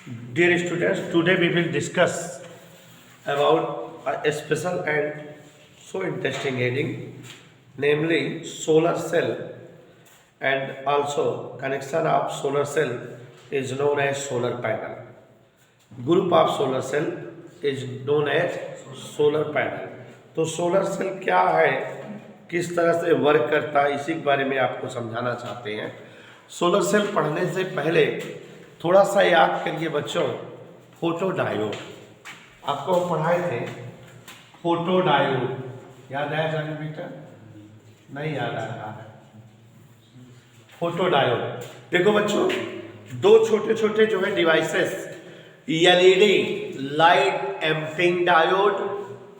Dear students, today we will discuss about a special and so interesting heading, namely solar cell, and also connection of solar cell is known as solar panel. Group of solar cell is known as solar panel. तो solar cell क्या है, किस तरह से work करता है, इसी के बारे में आपको समझाना चाहते हैं। सोलर सेल पढ़ने से पहले थोड़ा सा याद करिए बच्चों, फोटो डायोड आपको हम पढ़ाए थे। फोटो डायोड याद आया जाने बेटा? नहीं याद आ रहा है। फोटो डायोड देखो बच्चों, दो छोटे छोटे जो है devices, LED light emitting diode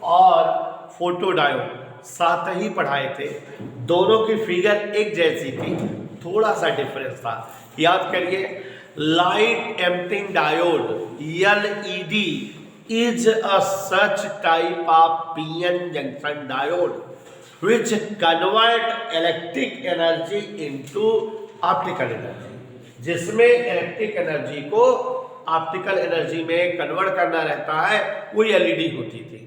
और फोटो डायोड साथ ही पढ़ाए थे। दोनों की फिगर एक जैसी थी, थोड़ा सा डिफरेंस था। याद करिए, light emitting diode LED is a such type of PN junction diode which convert electric energy into optical energy, जिसमें इलेक्ट्रिक एनर्जी को ऑप्टिकल एनर्जी में कन्वर्ट करना रहता है, वो LED होती थी।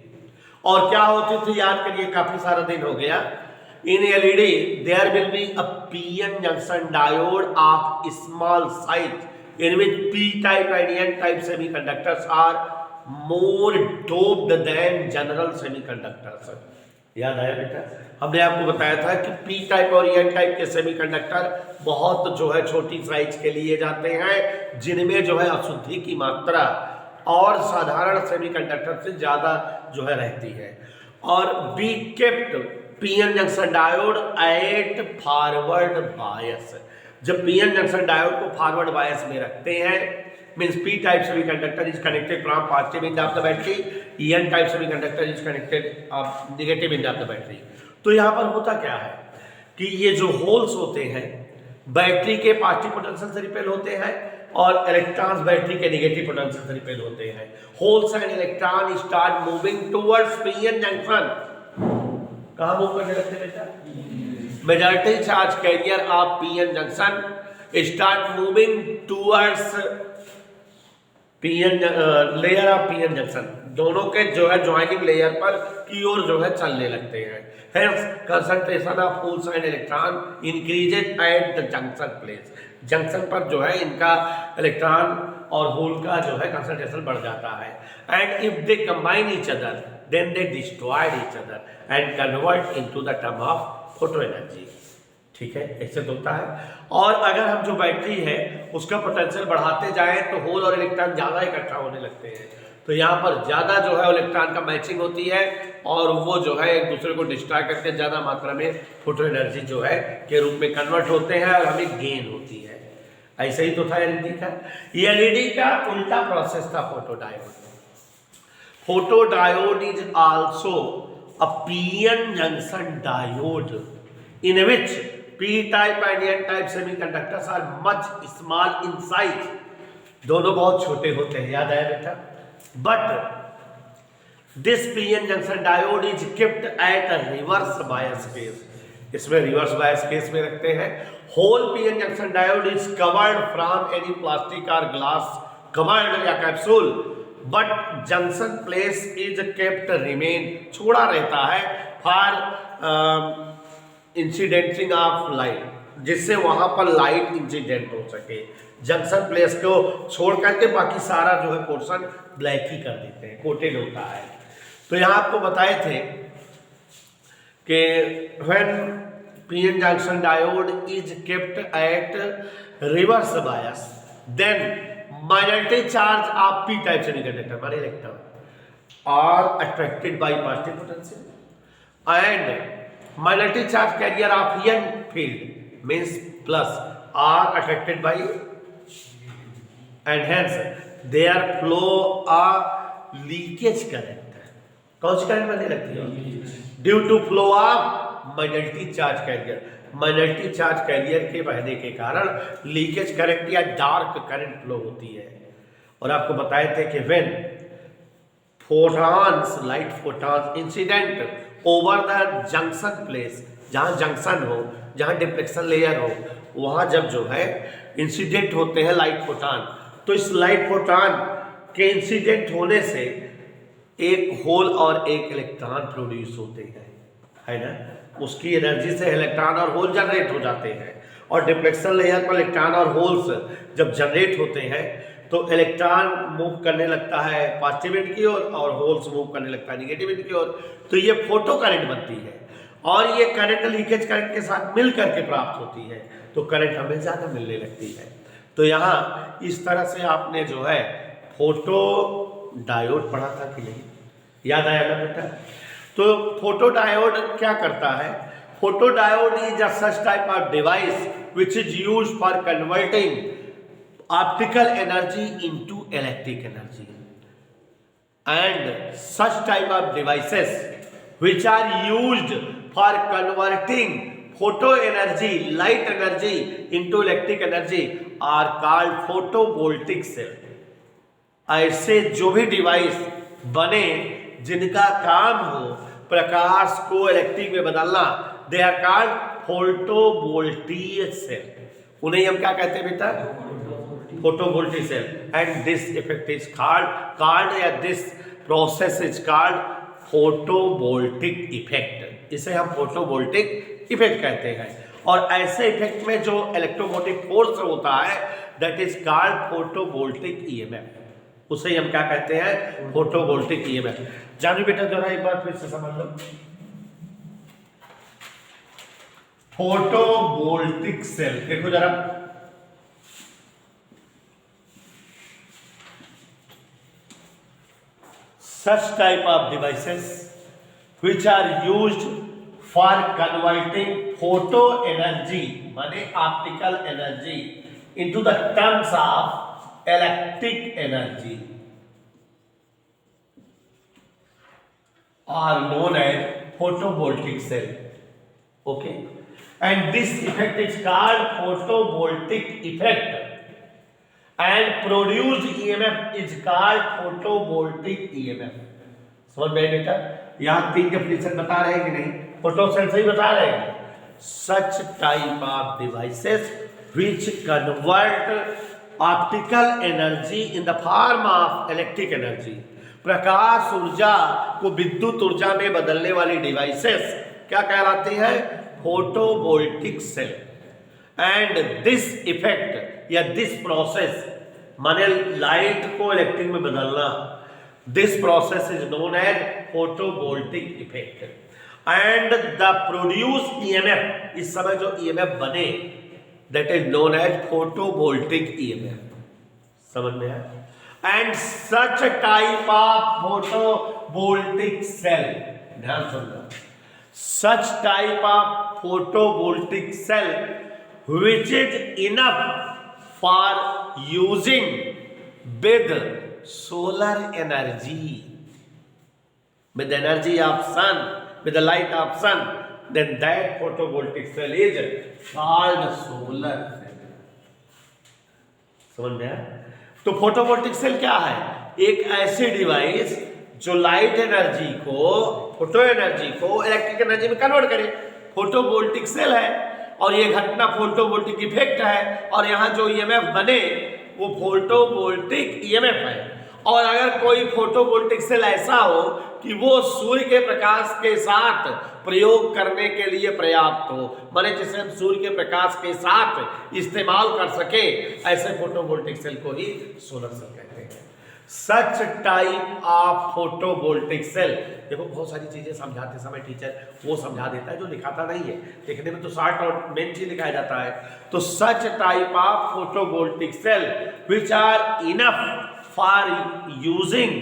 और क्या होती थी याद करिए, काफी सारा दिन हो गया। In LED there will be a PN junction diode of small size in which P type and N type semiconductors are more doped than general semiconductors। याद आया बेटा? हमने आपको बताया था कि P टाइप और N टाइप के सेमीकंडक्टर बहुत जो है छोटी साइज के लिए जाते हैं, जिनमें जो है अशुद्धि की मात्रा और साधारण सेमीकंडक्टर से ज्यादा जो है रहती है। और be kept PN junction diode at forward bias. जब पीएन जंक्शन डायोड को फॉरवर्ड बायस में रखते हैं, means P type semiconductor is connected from positive end of the battery, N type semiconductor is connected negative end of the battery. तो यहाँ पर होता क्या है कि ये जो होल्स होते हैं बैटरी के पॉजिटिव पोटेंशियल से रिपेल होते हैं और इलेक्ट्रॉन्स बैटरी के नेगेटिव पोटेंशियल से रिपेल होते हैं। Holes and electron start moving towards PN junction. कहाँ मूव करने लगते हैं बेटा? Majority charge carrier of PN junction start moving towards PN layer of PN junction. दोनों के जो है ज्वाइनिंग लेयर पर की ओर जो है चलने लगते हैं। Hence, concentration of holes and electron increases at the junction place। Junction पर जो है इनका इलेक्ट्रॉन और होल का जो है कंसंट्रेशन बढ़ जाता है। And if they combine each other then they destroyed each other and convert into the term of photo energy. ठीक है, ऐसे तो होता है। और अगर हम जो बैटरी है उसका पोटेंशियल बढ़ाते जाएं तो होल और इलेक्ट्रॉन ज़्यादा इकट्ठा होने लगते हैं। तो यहाँ पर ज़्यादा जो है इलेक्ट्रॉन का मैचिंग होती है और वो जो है एक दूसरे को डिस्ट्रॉय करके ज़्यादा मात्रा में फोटो एनर्जी जो है के रूप में कन्वर्ट होते हैं और हमें गेन होती है। ऐसे ही तो था एलईडी का। एलईडी का उल्टा प्रोसेस था photo diode. Photo diode is also a PN junction diode in which P type and N type semiconductors are much small in size। दोनों बहुत छोटे होते हैं, याद आया बेटा? But this PN junction diode is kept at a reverse bias case। इसमें reverse bias case में रखते हैं। Whole PN junction diode is covered from any plastic or glass covered या capsule, but junction place is kept remain, छोड़ा रहता है for इंसिडेंटिंग of light, जिससे वहां पर लाइट इंसिडेंट हो सके। जंक्शन प्लेस को छोड़ करके बाकी सारा जो है पोर्शन ब्लैक ही कर देते हैं, कोटेड होता है। तो यहाँ आपको बताए थे कि when PN junction diode is kept at reverse bias then minority charge of P type semiconductor माने electron are attracted by positive potential and minority charge carrier of N field means plus are affected by, and hence their flow a leakage current। कौन सी current बनने लगती है? Due to flow of minority charge carrier. Minority charge carrier के बहने के कारण leakage current या dark current flow होती है। और आपको बताए थे कि when photons light photons incident over the junction place, जहाँ जंक्शन हो, जहाँ डिफ्लेक्शन लेयर हो, वहाँ जब जो है इंसिडेंट होते हैं लाइट फोटॉन, तो इस लाइट फोटॉन के इंसिडेंट होने से एक होल और एक इलेक्ट्रॉन प्रोड्यूस होते हैं, है ना। उसकी एनर्जी से इलेक्ट्रॉन और होल जनरेट हो जाते हैं, और डिफ्लेक्शन लेयर पर इलेक्ट्रॉन और होल्स जब जनरेट होते हैं तो इलेक्ट्रॉन मूव करने लगता है पॉजिटिव एंड की ओर और होल्स मूव करने लगता है निगेटिव एंड की ओर, तो ये फोटो करंट बनती है, और ये करंट लीकेज करंट के साथ मिल करके प्राप्त होती है, तो करंट हमें ज़्यादा मिलने लगती है। तो यहाँ इस तरह से आपने जो है फोटो डायोड पढ़ा था कि नहीं, याद आया ना बेटा। तो फोटो डायोड क्या करता है, photo diode is a such type of device which is used for converting optical energy into electric energy, and such type of devices which are used for converting photo energy, light energy into electric energy are called photovoltaic cell। ऐसे जो भी device बने जिनका काम हो प्रकाश को electric में बदलना, they are called photovoltaic cell. उन्हें हम क्या कहते हैं बेटा, photovoltaic cell. And this effect is called या this process is called photovoltaic effect. इसे हम फोटोवोल्टिक इफेक्ट कहते हैं, और ऐसे इफेक्ट में जो इलेक्ट्रोमोटिव फोर्स होता है that is called photovoltaic EMF, उसे हम क्या कहते हैं, फोटोवोल्टिक ईएमएफ। जानू बेटा जरा एक बार फिर से समझ लो, फोटोवोल्टिक सेल देखो जरा, such type of devices which are used for converting photo energy माने optical energy into the terms of electric energy are known as photovoltaic cell, okay, and this effect is called photovoltaic effect, and produced EMF is called photovoltaic EMF। समझ में बेटा, यहाँ तीन definition बता रहे हैं कि नहीं, फोटो सेल सही बता रहे हैं। Such type of devices which convert optical energy in the form of electric energy, प्रकाश ऊर्जा को विद्युत ऊर्जा में बदलने वाली डिवाइसेस क्या कहलाती है, photovoltaic cell. And this effect या दिस प्रोसेस माने लाइट को इलेक्ट्रिक में बदलना, this process is known as photovoltaic effect, and the produce EMF, इस समय जो ईएमएफ बने that is known as photovoltaic EMF. समझ में आया। And such type of photovoltaic cell, ध्यान सुनना, such type of photovoltaic cell which is enough for using with solar energy, with the energy of sun, with the light of sun, then that photovoltaic cell is called solar cell। समझ में आया। तो photovoltaic cell क्या है, एक ऐसी device जो light energy को, फोटो एनर्जी को इलेक्ट्रिक एनर्जी में कन्वर्ट करे, फोटोवोल्टिक सेल है, और ये घटना फोटोवोल्टिक इफेक्ट है, और यहाँ जो ईएमएफ बने वो फोटोवोल्टिक ईएमएफ है। और अगर कोई फोटोवोल्टिक सेल ऐसा हो कि वो सूर्य के प्रकाश के साथ प्रयोग करने के लिए पर्याप्त हो, माने जिसे हम सूर्य के प्रकाश के साथ इस्तेमाल कर सके, ऐसे फोटोवोल्टिक सेल को ही सोलर सेल कहते हैं। Such type of photovoltaic cell, देखो बहुत सारी चीजें समझाते समय टीचर वो समझा देता है जो लिखाता नहीं है, लिखने में तो शॉर्ट और मेन चीज लिखाया जाता है। तो such type of photovoltaic cell which are enough for using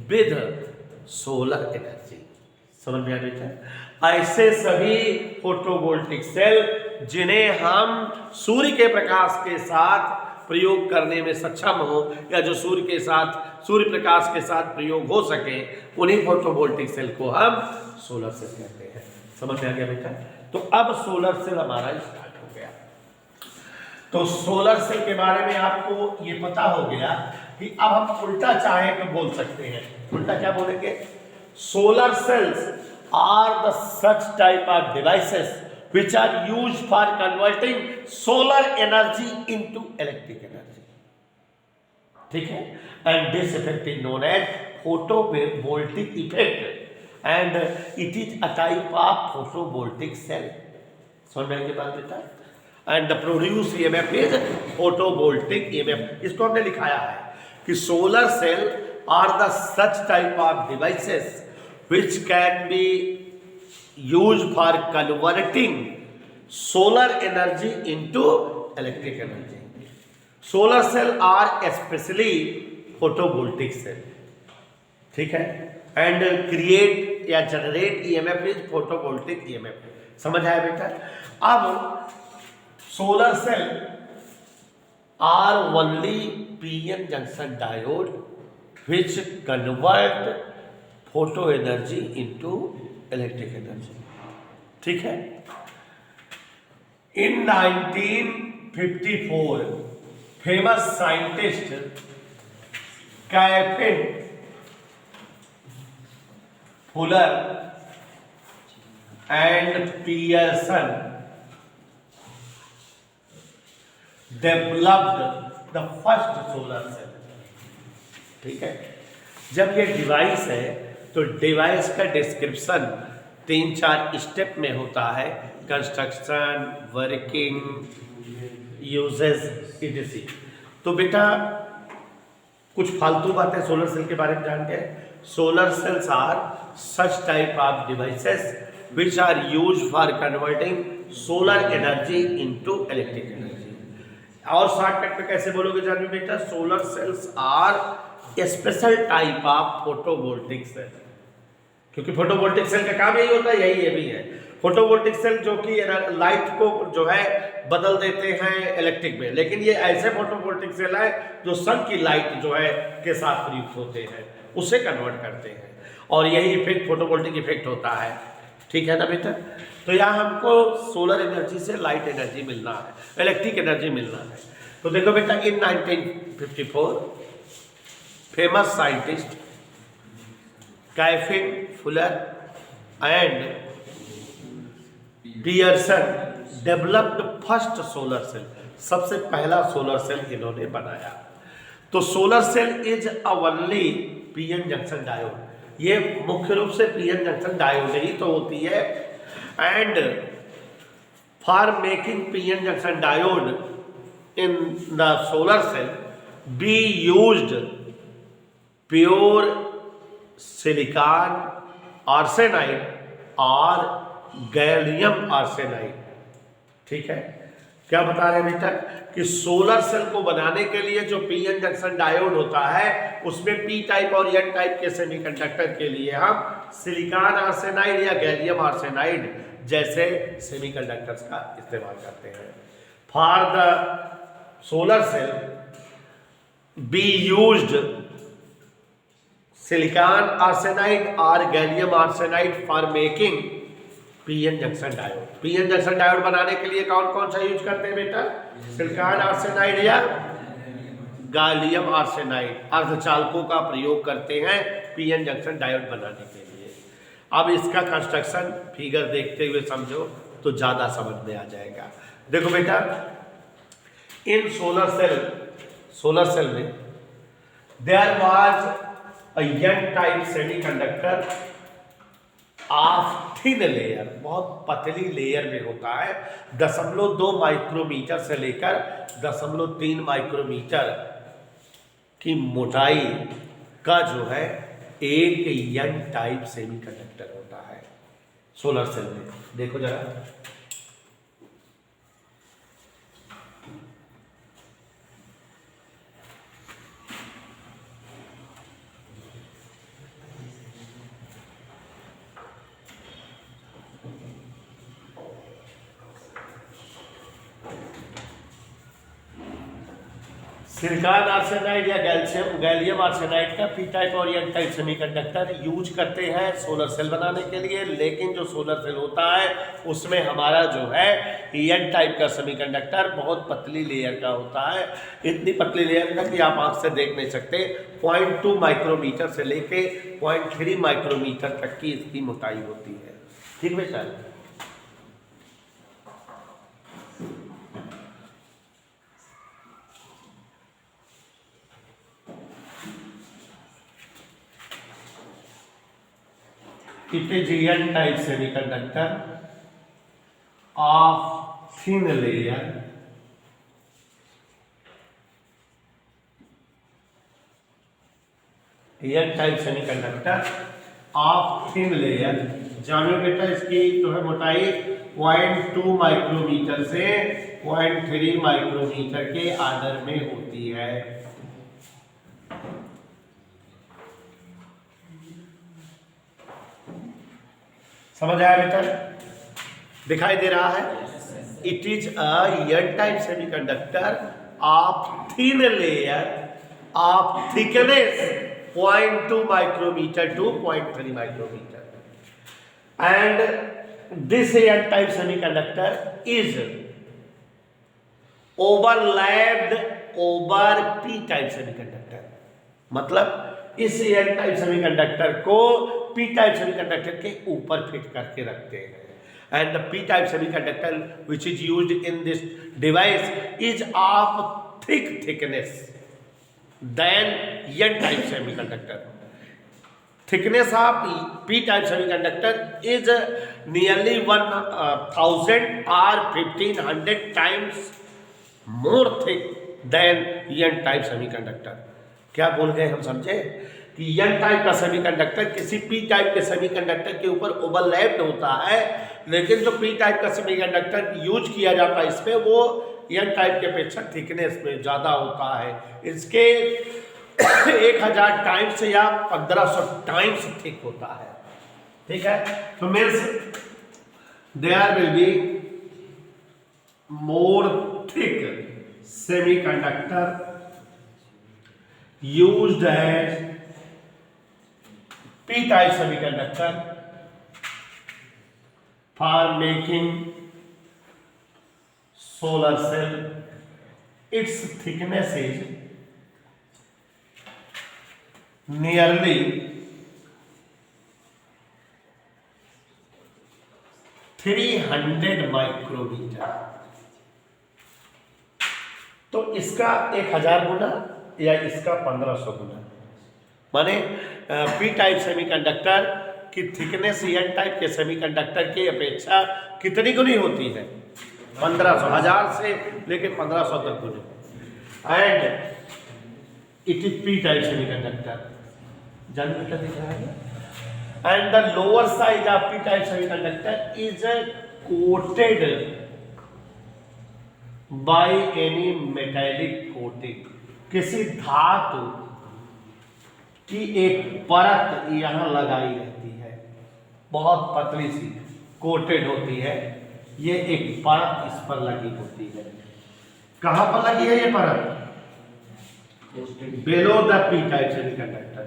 with solar energy. समझ में आ रही है। ऐसे सभी फोटोवोल्टिक सेल जिन्हें हम सूर्य के प्रकाश के साथ प्रयोग करने में सक्षम हो, या जो सूर्य प्रकाश के साथ प्रयोग हो सके, उन्हीं फोटोवोल्टिक सेल को हम सोलर सेल कहते हैं। समझ में आ गया बेटा। तो अब सोलर सेल हमारा स्टार्ट हो गया। तो सोलर सेल के बारे में आपको ये पता हो गया कि अब हम उल्टा चाहे तो बोल सकते हैं। उल्टा क्या बोलेंगे, solar cells are the such type of devices which are used for converting solar energy into electric energy। ठीक है, and this effect is known as photovoltaic effect and it is a type of photovoltaic cell. समझ में आएगी बात बेटा? And the produce EMF is photovoltaic EMF. इसको हमने लिखाया है कि solar cell are the such type of devices which can be used for converting solar energy into electric energy. Solar cell are especially photovoltaic cell, ठीक है, and create या generate EMF is photovoltaic EMF। समझ आया बेटा? अब solar cell are only PN junction diode which convert photo energy into electric energy, ठीक है। In 1954 famous scientist Calvin Fuller and Pearson developed the first solar cell, ठीक है। जब ये डिवाइस है तो डिवाइस का डिस्क्रिप्शन 3-4 स्टेप में होता है, कंस्ट्रक्शन, वर्किंग, यूजेस, etc। तो बेटा कुछ फालतू बातें सोलर सेल के बारे में जानते हैं। Solar cells are such type of devices which are use for converting solar energy into electric energy. और शॉर्टकट में कैसे बोलोगे जानवी बेटा? Solar cells are special type of photovoltaic cell, क्योंकि फोटोवोल्टिक सेल का काम यही होता है, यही ये भी है। फोटोवोल्टिक सेल जो कि लाइट को जो है बदल देते हैं इलेक्ट्रिक में, लेकिन ये ऐसे फोटोवोल्टिक सेल है जो सन की लाइट जो है के साथ प्रयुक्त होते हैं, उसे कन्वर्ट करते हैं, और यही इफेक्ट फोटोवोल्टिक इफेक्ट होता है, ठीक है ना बेटा? तो यहाँ हमको सोलर एनर्जी से लाइट एनर्जी मिलना है, इलेक्ट्रिक एनर्जी मिलना है। तो देखो बेटा, in 1954 famous scientist Calvin Fuller and Pearson developed first solar cell. सबसे पहला सोलर सेल इन्होंने बनाया। तो solar cell is a only PN junction diode. ये मुख्य रूप से पीएन जंक्शन डायोड ही तो होती है। And for making PN junction diode in the solar cell be used pure silicon arsenide और गैलियम आर्सेनाइड, ठीक है। क्या बता रहे हैं बेटा कि सोलर सेल को बनाने के लिए जो पीएन जंक्शन डायोड होता है उसमें पी टाइप और एन टाइप के सेमीकंडक्टर के लिए हम सिलिकॉन आर्सेनाइड या गैलियम आर्सेनाइड जैसे सेमीकंडक्टर्स का इस्तेमाल करते हैं। For the solar cell be used silicon arsenide और gallium arsenide for making PN junction diode. PN junction diode बनाने के लिए कौन कौन सा यूज करते हैं बेटा? सिलिकॉन आर्सेनाइड या गैलियम आर्सेनाइड अर्धचालकों का प्रयोग करते हैं पीएन जंक्शन डायोड बनाने के लिए। अब इसका कंस्ट्रक्शन फिगर देखते हुए समझो तो ज्यादा समझ में आ जाएगा। देखो बेटा, इन सोलर सेल में there was a n type semiconductor of thin layer, बहुत पतली लेयर में होता है। 0.2 माइक्रोमीटर से लेकर 0.3 माइक्रोमीटर की मोटाई का जो है एक n टाइप सेमीकंडक्टर होता है सोलर सेल में। देखो जरा, सिलिकॉन आर्सेनाइड या गैलियम आर्सेनाइड का पी टाइप और एन टाइप सेमीकंडक्टर यूज करते हैं सोलर सेल बनाने के लिए। लेकिन जो सोलर सेल होता है उसमें हमारा जो है एन टाइप का सेमीकंडक्टर बहुत पतली लेयर का होता है। इतनी पतली लेयर का कि आप आंख से देख नहीं सकते। 0.2 माइक्रोमीटर से लेके 0.3 माइक्रोमीटर तक की इसकी मोटाई होती है, ठीक बेटा। It is N-type semiconductor of thin layer N-type semiconductor of thin layer। जानो बेटा इसकी जो है मोटाई 0.2 माइक्रोमीटर से 0.3 माइक्रोमीटर के आर्डर में होती है। समझ आया बेटा? दिखाई दे रहा है? It is a N-type semiconductor of thin layer of thickness 0.2 micrometer to 0.3 micrometer, and this N-type semiconductor is overlapped over P-type semiconductor। मतलब इस N-type semiconductor को P-type semiconductor के ऊपर फिट करके रखते हैं, and the P-type semiconductor which is used in this device is of thickness than N-type semiconductor। Thickness of P-type semiconductor is nearly 1000 or 1500 times more thick than N-type semiconductor। क्या बोल गए हम समझे कि N-type का सेमीकंडक्टर किसी P-type के semiconductor के ऊपर ओवरलैप्ड होता है, लेकिन जो P-type का सेमीकंडक्टर यूज किया जाता है इसमें वो N-type के अपेक्षा थिकनेस में ज़्यादा होता है। इसके 1000 टाइम्स या 1500 टाइम्स थिक होता है। ठीक है, तो means there will be more thick semiconductor used as P-type semiconductor for making solar cell। Its thickness is nearly 300 micrometre. तो इसका 1000 गुना या इसका 1500 गुना, माने P-type सेमीकंडक्टर की थिकनेस N-type के सेमीकंडक्टर की अपेक्षा कितनी गुनी होती है? 1500, 1000 से लेके 1500 तक गुनी। And it is P-type semiconductor. जान बेटा दिख रहा है? And the lower side of P-type semiconductor is coated by any metallic coating. किसी धातु की एक परत यहां लगाई रहती है, बहुत पतली सी कोटेड होती है, ये एक परत इस पर लगी होती है। कहां पर लगी है ये परत? Below the P-type semiconductor.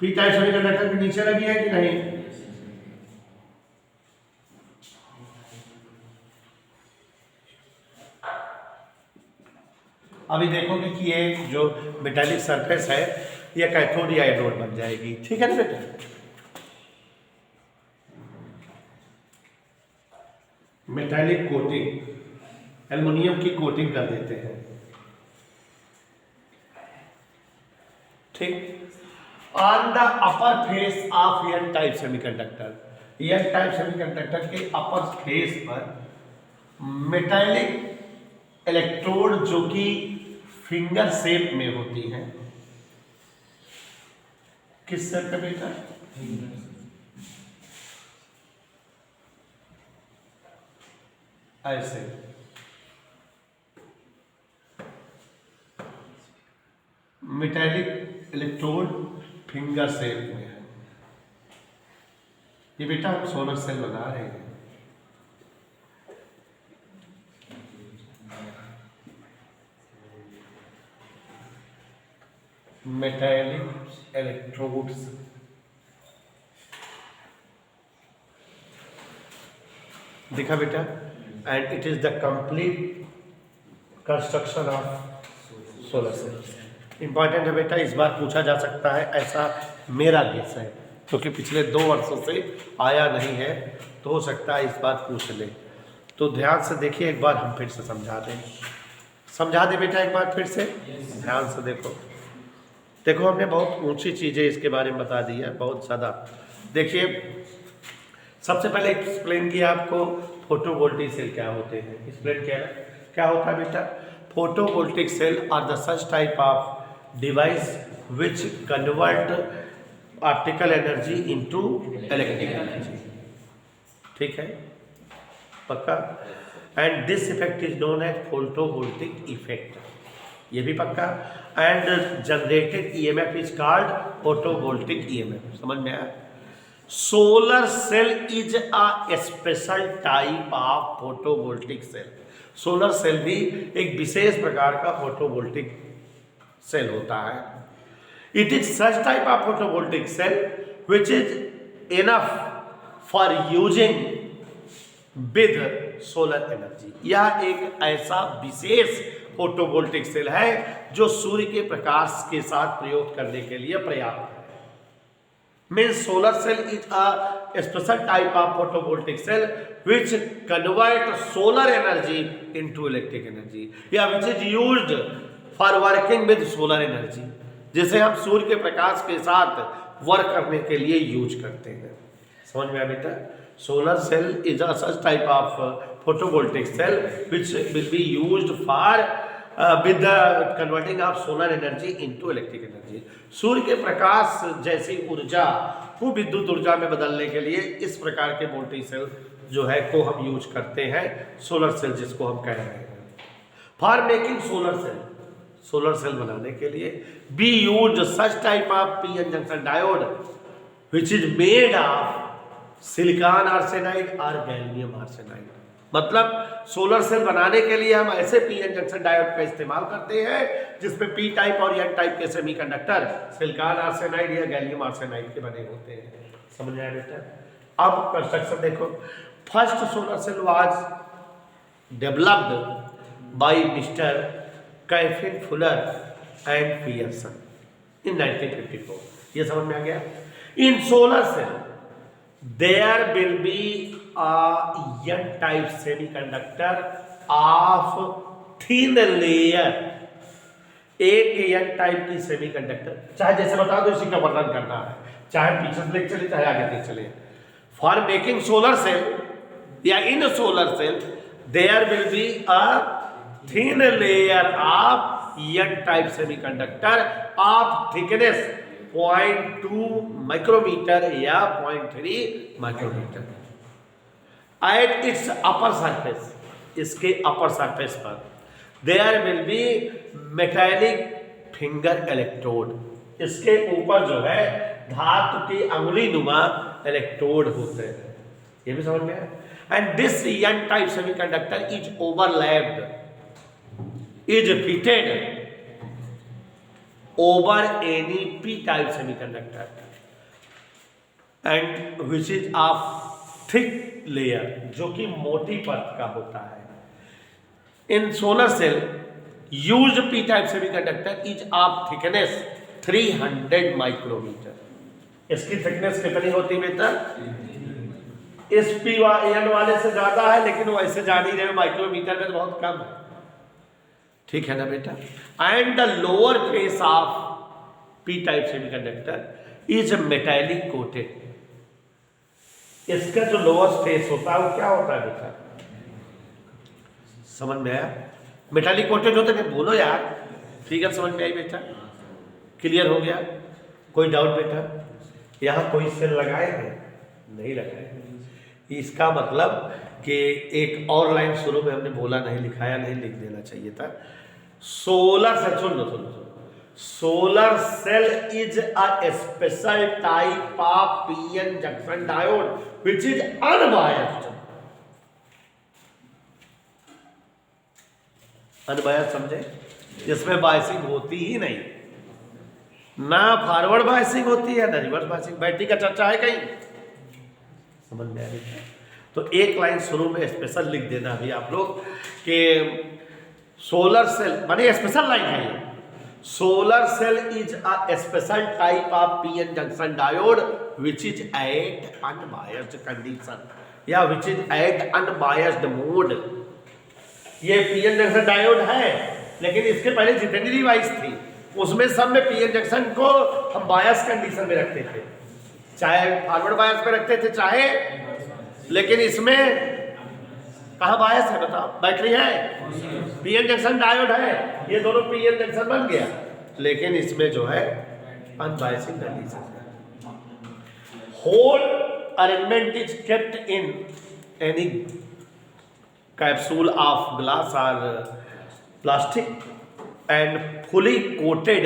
P-type semiconductor के नीचे लगी है कि नहीं? अभी देखोगे कि ये जो मेटालिक सरफेस है ये कैथोड या एनोड बन जाएगी। ठीक है ना बेटा? मेटालिक कोटिंग, एल्युमिनियम की कोटिंग कर देते हैं। ठीक, on the upper face of N-type semiconductor, N-type semiconductor के अपर फेस पर मेटालिक इलेक्ट्रोड जो कि फिंगर शेप में होती है। किस शेप पे बेटा? ऐसे मेटालिक इलेक्ट्रोड फिंगर शेप में है। ये बेटा हम सोलर सेल बना रहे हैं। मेटालिक इलेक्ट्रोड्स दिखा बेटा? And it is the complete construction of solar cell. Important है बेटा, इस बार पूछा जा सकता है, ऐसा मेरा गेस है, क्योंकि पिछले 2 वर्षों से आया नहीं है, तो हो सकता है इस बार पूछ ले। तो ध्यान से देखिए, एक बार हम फिर से समझा दें। समझा दे बेटा एक बार फिर से, ध्यान से देखो। देखो हमने बहुत ऊंची चीज़ें इसके बारे में बता दी है, बहुत ज़्यादा। देखिए सबसे पहले एक्सप्लेन किया आपको फोटोवोल्टिक सेल क्या होते हैं, एक्सप्लेन किया ना क्या होता है बेटा। Photovoltaic cell are the such type of device which convert optical energy into electric energy. ठीक है, पक्का। And this effect is known as photovoltaic effect, ये भी पक्का। And generated EMF is called photovoltaic EMF. समझ में आया? Solar cell is a special type of photovoltaic cell. Solar cell भी एक विशेष प्रकार का फोटोवोल्टिक सेल होता है। It is such type of photovoltaic cell which is enough for using with solar energy. यह एक ऐसा विशेष फोटोवोल्टिक सेल है जो सूर्य के प्रकाश के साथ प्रयोग करने के लिए पर्याप्त है। Means solar cell is a special type of photovoltaic cell which convert solar energy into electric energy, या which is used for working with solar energy, जिसे हम सूर्य के प्रकाश के साथ वर्क करने के लिए यूज करते हैं। समझ में आया बेटा? Solar cell is a such type of photovoltaic cell which will be used for with the converting of solar energy into electric energy। सूर्य के प्रकाश जैसी ऊर्जा को विद्युत ऊर्जा में बदलने के लिए इस प्रकार के वोल्टेज सेल जो है को हम यूज करते हैं, सोलर सेल जिसको हम कह रहे हैं। फॉर मेकिंग सोलर सेल बनाने के लिए B use such type of PN junction diode which is made of silicon arsenide और गैलियम आर्सेनाइड। मतलब सोलर सेल बनाने के लिए हम ऐसे पीएन जंक्शन डायोड का इस्तेमाल करते हैं जिसमें पी टाइप और एन टाइप के सेमीकंडक्टर सिलिकॉन आर्सेनाइड या गैलियम आर्सेनाइड के बने होते हैं। समझ में आया बेटा? अब कंस्ट्रक्शन देखो। First solar cell was developed by mister Chapin Fuller and Pearson in 1954। ये समझ में आ गया? In solar cell there will be a n-type semiconductor of thin layer। एक n-type की सेमीकंडक्टर, चाहे जैसे बता दो इसी का वर्णन करना है, चाहे पीछे से चले चाहे आगे तक चले। फॉर मेकिंग सोलर सेल या in solar cell there will be a thin layer of n-type semiconductor of thickness 0.2 micrometre या 0.3 micrometre. At its upper surface, इसके अपर सरफेस पर there will be metallic finger electrode. इसके ऊपर जो है धातु की अंगुली नुमा इलेक्ट्रोड होते हैं। ये भी समझ में है? And this N type semiconductor is overlapped, is fitted over any p-type semiconductor and which is of thick layer, जो कि मोटी परत का होता है। In solar cell used p-type semiconductor is of thickness 300 micrometre. इसकी थिकनेस कितनी होती है बेटा? इस पी एन वाले से ज्यादा है, लेकिन वो ऐसे जान ही रहे माइक्रोमीटर में तो बहुत कम है। ठीक है ना बेटा? And the lower face of P type semiconductor is metallic coated. इसका जो लोअर फेस होता है वो क्या होता है बेटा? समझ में आया? मेटालिक कोटेड होता है। बोलो यार, फिगर समझ में आई बेटा? क्लियर हो गया? कोई डाउट बेटा? यहाँ कोई सेल लगाए हैं? नहीं लगाए। इसका मतलब कि एक और लाइन शुरू में हमने बोला नहीं, लिखाया नहीं, लिख देना चाहिए था। सोलर सेल, सुन लो, solar cell is a special type of PN junction diode which is unbiased. Unbiased समझे? जिसमें बायसिंग होती ही नहीं, ना फॉरवर्ड बायसिंग होती है ना रिवर्स बायसिंग। बैटरी का चर्चा है कहीं? समझ में आ रही है? तो एक लाइन शुरू में स्पेशल लिख देना भी आप लोग कि सोलर सेल माने स्पेशल लाइन है ये। Solar cell is a special type of PN junction diode which is at unbiased condition या which is at unbiased mode. ये पीएन जंक्शन डायोड है, लेकिन इसके पहले जितनी डिवाइस थी उसमें सब में पीएन जंक्शन को हम बायस कंडीशन में रखते थे, चाहे फॉरवर्ड बायस में रखते थे चाहे, लेकिन इसमें कहाँ बायस है बताओ? बैटरी है, पीएन जंक्शन डायोड है, ये दोनों पीएन जंक्शन बन गया, लेकिन इसमें जो है अनबायसिंग कंडीशन है। Whole arrangement is kept in any capsule of glass और plastic and fully coated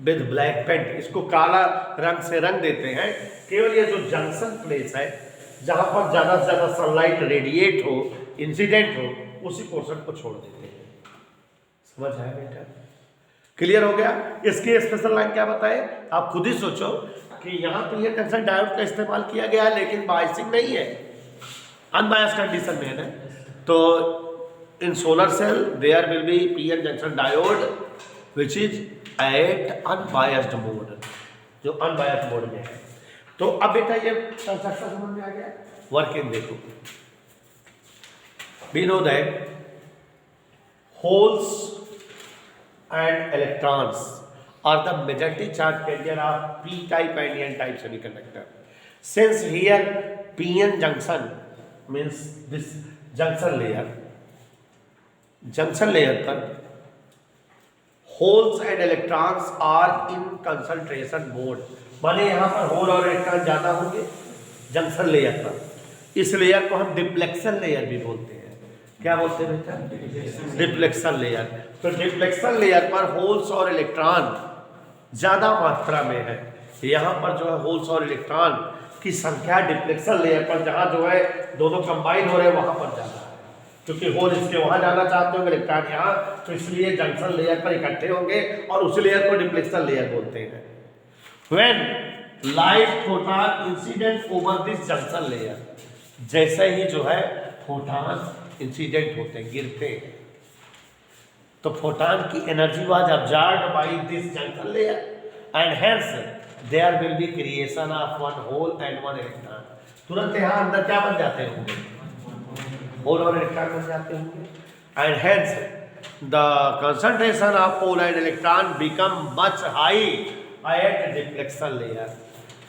with black paint. इसको काला रंग से रंग देते हैं, केवल ये जो जंक्शन प्लेस है जहां पर ज्यादा से ज्यादा सनलाइट रेडिएट हो, इंसिडेंट हो, उसी पोर्शन को छोड़ देते हैं। समझ आया बेटा? क्लियर हो गया? इसकी स्पेशल लाइन क्या बताए आप खुद ही सोचो कि यहाँ पे ये जंक्शन डायोड का इस्तेमाल किया गया है, लेकिन बायसिंग नहीं है, अनबायस कंडीशन में है ना। तो in solar cell there will be PN junction diode which is at unbiased mode, जो अनबायस्ड मोड में है। तो अब बेटा ये कंस्ट्रक्शन समझ में आ गया, वर्किंग देखो। We know that holes and electrons are the majority charge carrier of p type and n type semiconductor. Since here pn junction means this junction layer पर holes and electrons are in concentration mode, माने यहाँ पर hole और electron ज्यादा होंगे junction layer पर। इस layer को हम डिप्लेक्शन लेयर भी बोलते हैं। क्या बोलते हैं बेटा? Deflection layer. तो डिप्लेक्शन लेयर पर होल्स और इलेक्ट्रॉन ज्यादा मात्रा में है। यहाँ पर जो है होल्स और इलेक्ट्रॉन की संख्या डिप्लेक्शन लेयर पर, जहाँ जो है दोनों कंबाइन हो रहे हैं, वहां पर ज्यादा है, क्योंकि होल इसके वहां जाना चाहते होंगे, इलेक्ट्रॉन यहाँ, तो इसलिए जंक्शन लेयर पर इकट्ठे होंगे और उस लेयर को डिप्लेक्शन लेयर बोलते हैं। When light photon incident over this junction layer, जैसे ही जो है फोटॉन इंसिडेंट होते हैं, गिरते हैं, तो फोटॉन की energy was absorbed by this junction layer and hence there will be creation of one hole and one electron. तुरंत यहाँ अंदर क्या बन जाते होंगे? होल और इलेक्ट्रॉन बन जाते होंगे। And hence the concentration of hole and electron become much high at depletion layer.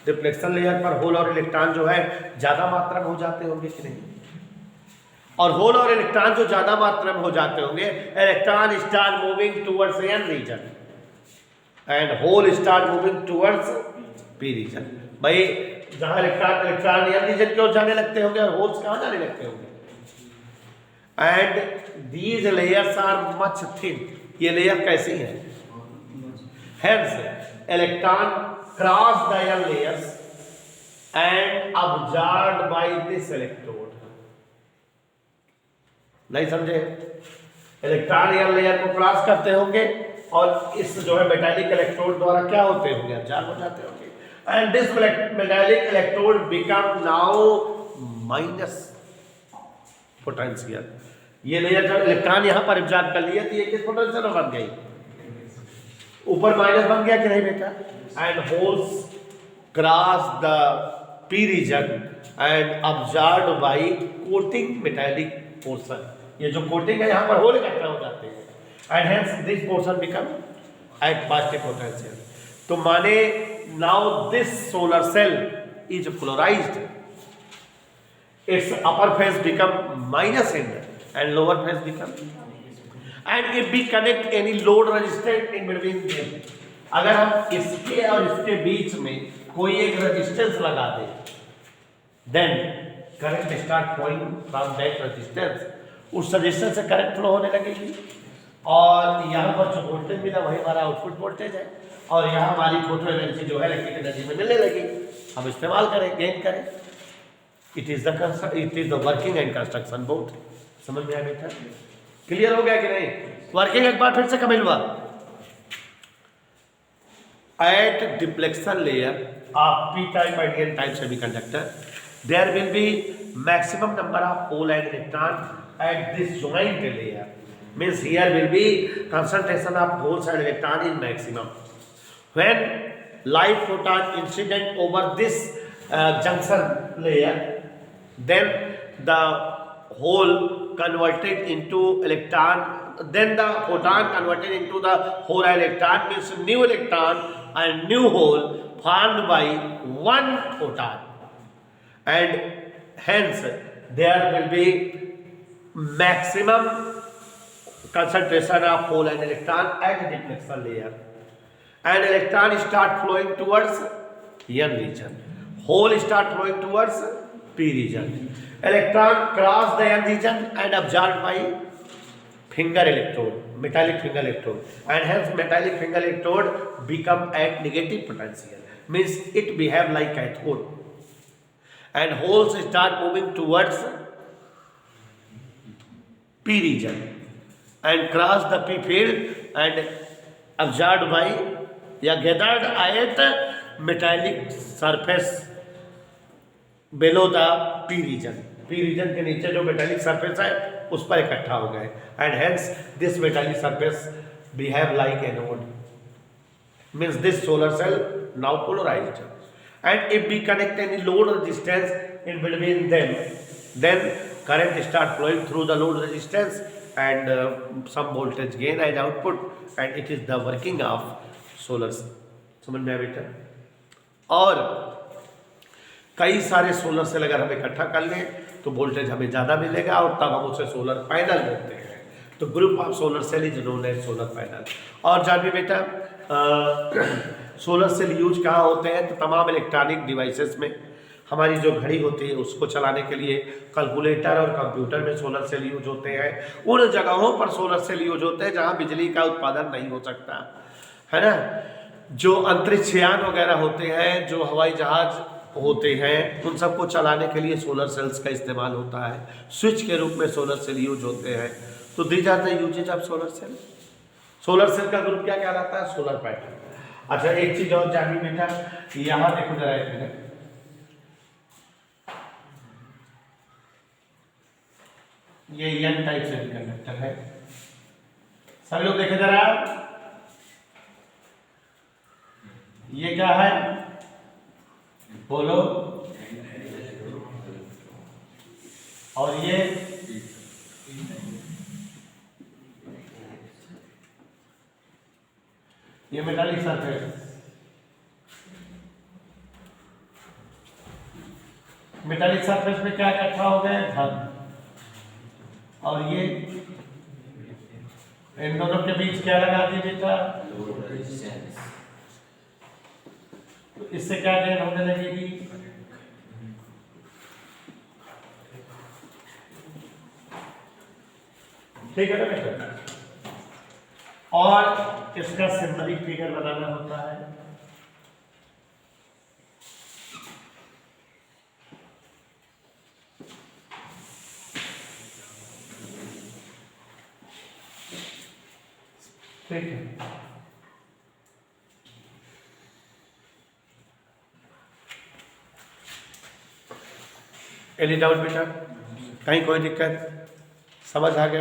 Depletion layer पर होल और इलेक्ट्रॉन जो है ज्यादा मात्रा में हो जाते होंगे कि नहीं? और होल और इलेक्ट्रॉन जो ज्यादा मात्रा में हो जाते होंगे, electron start moving towards N region and hole start moving towards P region. भाई जहां इलेक्ट्रॉन एन रीजन की ओर जाने लगते होंगे और होल्स कहां जाने लगते होंगे। And these layers are much thin. ये लेयर कैसी है? Hence electron cross the N layers and absorbed by this electrode. नहीं समझे? इलेक्ट्रॉन एयर लेयर को क्रॉस करते होंगे और इस जो है मेटालिक इलेक्ट्रोड द्वारा क्या होते होंगे? अब्जॉर्ब हो जाते होंगे। And this metallic electrode become now minus potential. ये लेयर जब इलेक्ट्रॉन यहाँ पर अब्जॉर्ब कर लिया तो ये किस पोटेंशियल में बन गई? ऊपर माइनस बन गया कि नहीं बेटा? And holes cross the P region and absorbed by coating metallic portion. ये जो कोटिंग है यहाँ पर होल इकट्ठा हो जाते हैं and hence this portion become at positive potential. तो माने now this solar cell is polarised, its upper face become minus and lower face become, and if we connect any load resistance in between them, अगर हम इसके और इसके बीच में कोई एक रेजिस्टेंस लगा दें, then current start flowing from that resistance. उस रेजिस्टेंस से करंट फ्लो होने लगेगी और यहाँ पर जो वोल्टेज मिला वही हमारा आउटपुट वोल्टेज है और यहाँ हमारी फोटो एनर्जी जो है इलेक्ट्रिक एनर्जी में मिलने लगेगी, हम इस्तेमाल करें, गेन करें। It is the working and construction board. समझ में आया बेटा? क्लियर हो गया कि नहीं? वर्किंग एक बार फिर से कमेंट हुआ। At depletion layer of p type and n type semiconductor, there will be maximum number of hole and electron at this joint layer. Means here will be concentration of holes and electron in maximum. When light photon incident over this junction layer, then the hole converted into electron then the photon converted into the whole electron means new electron and new hole formed by one photon, and hence there will be maximum concentration of hole and electron at deflection layer, and electron start flowing towards N region, hole start flowing towards P region. Electron cross the N region and absorbed by finger electrode, metallic finger electrode, and hence metallic finger electrode become at negative potential, means it behave like cathode, and holes start moving towards P region and cross the P field and absorbed by या gathered at metallic surface below the P region. P region के नीचे जो metallic surface है उस पर इकट्ठा हो गए, and hence this metallic surface behave like anode, means this solar cell now polarized, and if we connect any load resistance in between them, then current start flowing through the load resistance and some voltage gain as output, and it is the working of solar cell. समझ में आया बेटा? और कई सारे solar cell अगर हम इकट्ठा कर लें तो वोल्टेज हमें ज़्यादा मिलेगा और तब हम उसे सोलर पैनल बोलते हैं. तो group of solar cell is known as solar panel. और जानिए बेटा सोलर सेल यूज कहाँ होते हैं? तो तमाम इलेक्ट्रॉनिक डिवाइसेस में. हमारी जो घड़ी होती है उसको चलाने के लिए कैलकुलेटर और कंप्यूटर में सोलर सेल यूज होते हैं. उन जगहों पर सोलर सेल यूज होते हैं जहाँ बिजली का उत्पादन नहीं हो सकता है ना. जो अंतरिक्ष यान वगैरह होते हैं, जो हवाई जहाज होते हैं, उन सबको चलाने के लिए सोलर सेल्स का इस्तेमाल होता है. स्विच के रूप में सोलर सेल यूज होते हैं. तो दी जाता है usages of solar cell. Solar cell का ग्रुप क्या कहलाता है? Solar panel. अच्छा, एक चीज और जानिए बेटा, यहाँ देखो जरा एक मिनट. ये एन टाइप से कंडक्टर है. सभी लोग देखे जरा, ये क्या है? बोलो. और ये मेटालिक सरफेस. मेटालिक सरफेस में क्या इकट्ठा हो गए? धन. और ये इन दोनों के बीच क्या लगा दी बेटा? तो इससे क्या गेन होने लगेगी? ठीक है ना बेटा? और इसका सिंबलिक फिगर बनाना होता है. ठीक है. एनी डाउट बेटा? कहीं कोई दिक्कत? समझ आ गया?